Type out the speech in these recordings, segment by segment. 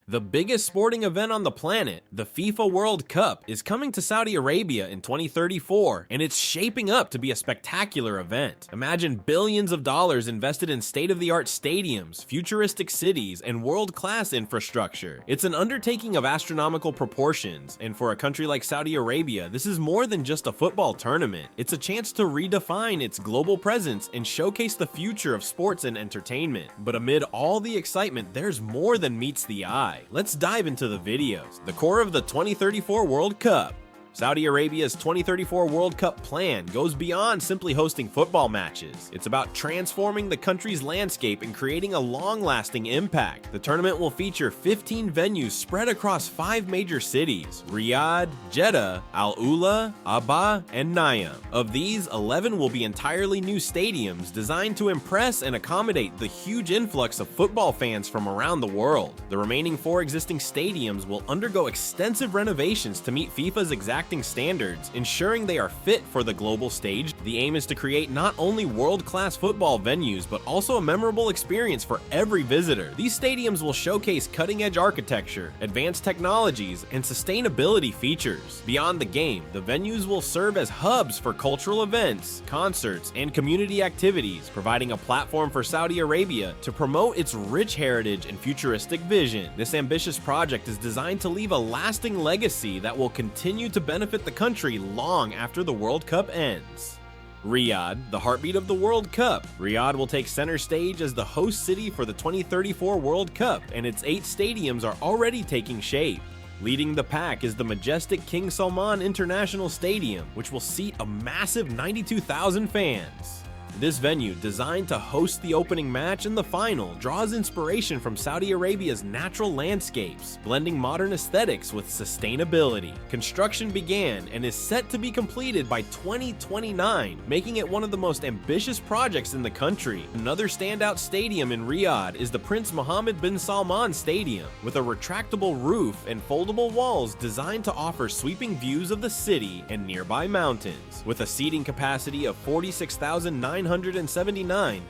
The biggest sporting event on the planet, the FIFA World Cup, is coming to Saudi Arabia in 2034, and it's shaping up to be a spectacular event. Imagine billions of dollars invested in state-of-the-art stadiums, futuristic cities, and world-class infrastructure. It's an undertaking of astronomical proportions, and for a country like Saudi Arabia, this is more than just a football tournament. It's a chance to redefine its global presence and showcase the future of sports and entertainment. But amid all the excitement, there's more than meets the eye. Let's dive into the videos. The core of the 2034 World Cup. Saudi Arabia's 2034 World Cup plan goes beyond simply hosting football matches. It's about transforming the country's landscape and creating a long-lasting impact. The tournament will feature 15 venues spread across 5 major cities: Riyadh, Jeddah, AlUla, Abha, and NEOM. Of these, 11 will be entirely new stadiums designed to impress and accommodate the huge influx of football fans from around the world. The remaining 4 existing stadiums will undergo extensive renovations to meet FIFA's exacting standards, ensuring they are fit for the global stage. The aim is to create not only world-class football venues, but also a memorable experience for every visitor. These stadiums will showcase cutting-edge architecture, advanced technologies, and sustainability features. Beyond the game, the venues will serve as hubs for cultural events, concerts, and community activities, providing a platform for Saudi Arabia to promote its rich heritage and futuristic vision. This ambitious project is designed to leave a lasting legacy that will continue to benefit the country long after the World Cup ends. Riyadh, the heartbeat of the World Cup. Riyadh will take center stage as the host city for the 2034 World Cup, and its 8 stadiums are already taking shape. Leading the pack is the majestic King Salman International Stadium, which will seat a massive 92,000 fans. This venue, designed to host the opening match and the final, draws inspiration from Saudi Arabia's natural landscapes, blending modern aesthetics with sustainability. Construction began and is set to be completed by 2029, making it one of the most ambitious projects in the country. Another standout stadium in Riyadh is the Prince Mohammed bin Salman Stadium, with a retractable roof and foldable walls designed to offer sweeping views of the city and nearby mountains. With a seating capacity of 46,979,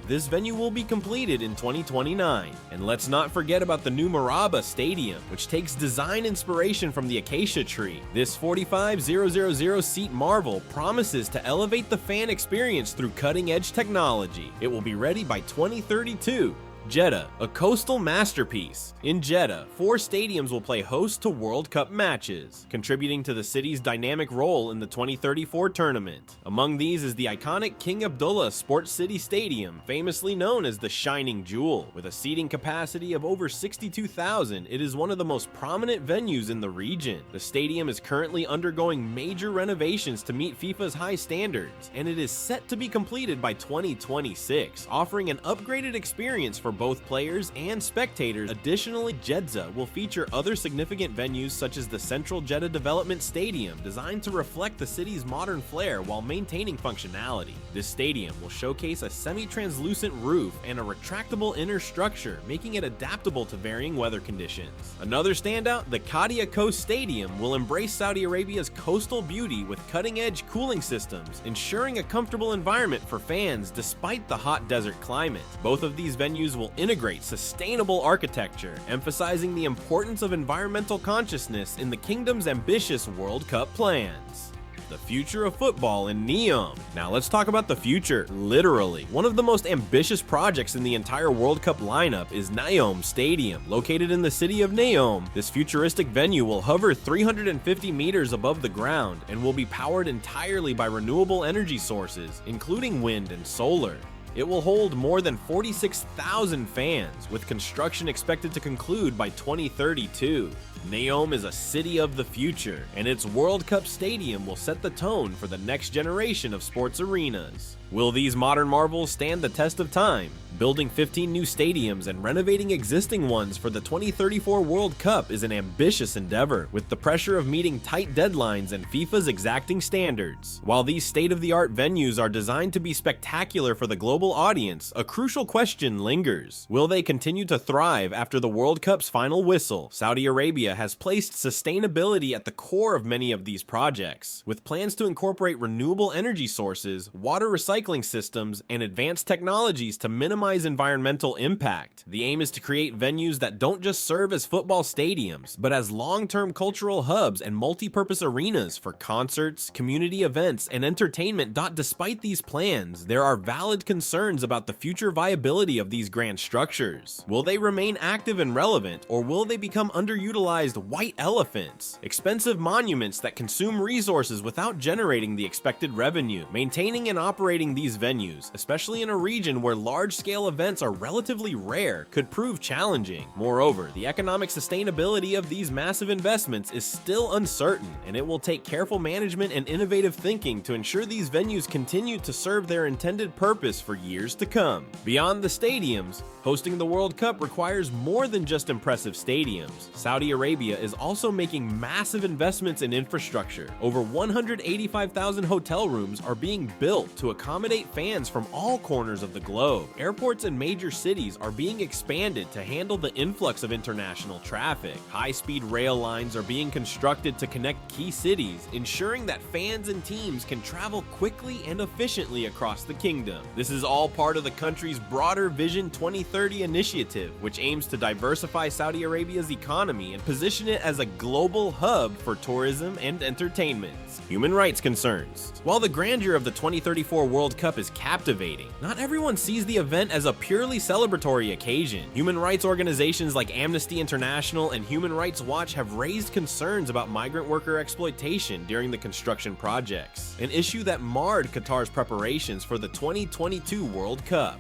this venue will be completed in 2029. And let's not forget about the new Maraba Stadium, which takes design inspiration from the acacia tree. This 45,000 seat marvel promises to elevate the fan experience through cutting-edge technology. It will be ready by 2032. Jeddah, a coastal masterpiece. In Jeddah, 4 stadiums will play host to World Cup matches, contributing to the city's dynamic role in the 2034 tournament. Among these is the iconic King Abdullah Sports City Stadium, famously known as the Shining Jewel. With a seating capacity of over 62,000, it is one of the most prominent venues in the region. The stadium is currently undergoing major renovations to meet FIFA's high standards, and it is set to be completed by 2026, offering an upgraded experience for both players and spectators. Additionally, Jeddah will feature other significant venues such as the Central Jeddah Development Stadium, designed to reflect the city's modern flair while maintaining functionality. This stadium will showcase a semi-translucent roof and a retractable inner structure, making it adaptable to varying weather conditions. Another standout, the Qadiyah Coast Stadium, will embrace Saudi Arabia's coastal beauty with cutting-edge cooling systems, ensuring a comfortable environment for fans despite the hot desert climate. Both of these venues will integrate sustainable architecture, emphasizing the importance of environmental consciousness in the kingdom's ambitious World Cup plans. The future of football in NEOM. Now let's talk about the future, literally. One of the most ambitious projects in the entire World Cup lineup is NEOM Stadium. Located in the city of NEOM, this futuristic venue will hover 350 meters above the ground and will be powered entirely by renewable energy sources, including wind and solar. It will hold more than 46,000 fans, with construction expected to conclude by 2032. NEOM is a city of the future, and its World Cup stadium will set the tone for the next generation of sports arenas. Will these modern marvels stand the test of time? Building 15 new stadiums and renovating existing ones for the 2034 World Cup is an ambitious endeavor, with the pressure of meeting tight deadlines and FIFA's exacting standards. While these state-of-the-art venues are designed to be spectacular for the global audience, a crucial question lingers. Will they continue to thrive after the World Cup's final whistle? Saudi Arabia has placed sustainability at the core of many of these projects, with plans to incorporate renewable energy sources, water recycling systems, and advanced technologies to minimize minimize environmental impact. The aim is to create venues that don't just serve as football stadiums, but as long-term cultural hubs and multi-purpose arenas for concerts, community events, and entertainment. Despite these plans, there are valid concerns about the future viability of these grand structures. Will they remain active and relevant, or will they become underutilized white elephants? Expensive monuments that consume resources without generating the expected revenue. Maintaining and operating these venues, especially in a region where large-scale events are relatively rare, could prove challenging. Moreover, the economic sustainability of these massive investments is still uncertain, and it will take careful management and innovative thinking to ensure these venues continue to serve their intended purpose for years to come. Beyond the stadiums, hosting the World Cup requires more than just impressive stadiums. Saudi Arabia is also making massive investments in infrastructure. Over 185,000 hotel rooms are being built to accommodate fans from all corners of the globe. Airports in major cities are being expanded to handle the influx of international traffic. High-speed rail lines are being constructed to connect key cities, ensuring that fans and teams can travel quickly and efficiently across the kingdom. This is all part of the country's broader Vision 2030 initiative, which aims to diversify Saudi Arabia's economy and position it as a global hub for tourism and entertainment. Human rights concerns. While the grandeur of the 2034 World Cup is captivating, not everyone sees the event as a purely celebratory occasion. Human rights organizations like Amnesty International and Human Rights Watch have raised concerns about migrant worker exploitation during the construction projects, an issue that marred Qatar's preparations for the 2022 World Cup.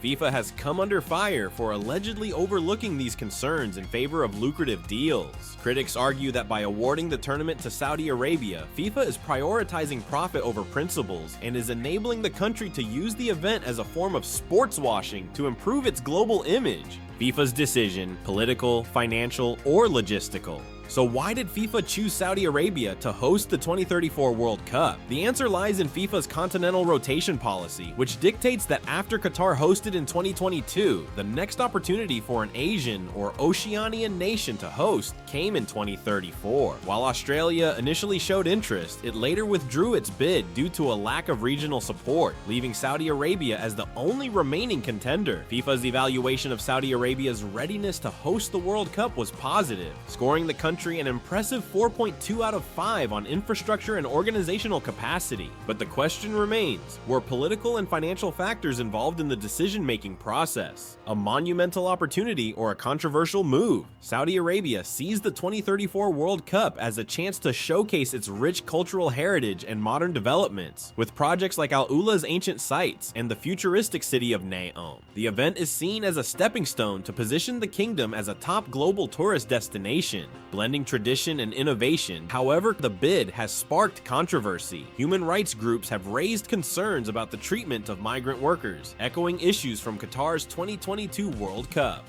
FIFA has come under fire for allegedly overlooking these concerns in favor of lucrative deals. Critics argue that by awarding the tournament to Saudi Arabia, FIFA is prioritizing profit over principles and is enabling the country to use the event as a form of sports washing to improve its global image. FIFA's decision, political, financial, or logistical. So why did FIFA choose Saudi Arabia to host the 2034 World Cup? The answer lies in FIFA's continental rotation policy, which dictates that after Qatar hosted in 2022, the next opportunity for an Asian or Oceanian nation to host came in 2034. While Australia initially showed interest, it later withdrew its bid due to a lack of regional support, leaving Saudi Arabia as the only remaining contender. FIFA's evaluation of Saudi Arabia's readiness to host the World Cup was positive, scoring the country an impressive 4.2 out of 5 on infrastructure and organizational capacity. But the question remains, were political and financial factors involved in the decision-making process? A monumental opportunity or a controversial move? Saudi Arabia sees the 2034 World Cup as a chance to showcase its rich cultural heritage and modern developments, with projects like AlUla's ancient sites and the futuristic city of NEOM. The event is seen as a stepping stone to position the kingdom as a top global tourist destination, blending tradition and innovation. However, the bid has sparked controversy. Human rights groups have raised concerns about the treatment of migrant workers, echoing issues from Qatar's 2022 World Cup.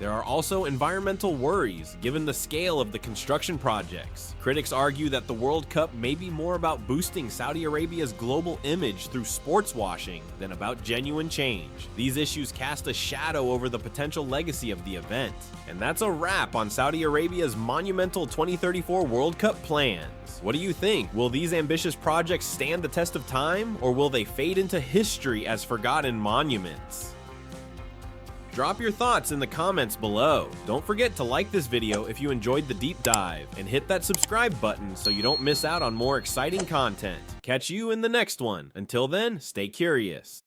There are also environmental worries given the scale of the construction projects. Critics argue that the World Cup may be more about boosting Saudi Arabia's global image through sports washing than about genuine change. These issues cast a shadow over the potential legacy of the event. And that's a wrap on Saudi Arabia's monumental 2034 World Cup plans. What do you think? Will these ambitious projects stand the test of time, or will they fade into history as forgotten monuments? Drop your thoughts in the comments below. Don't forget to like this video if you enjoyed the deep dive, and hit that subscribe button so you don't miss out on more exciting content. Catch you in the next one. Until then, stay curious.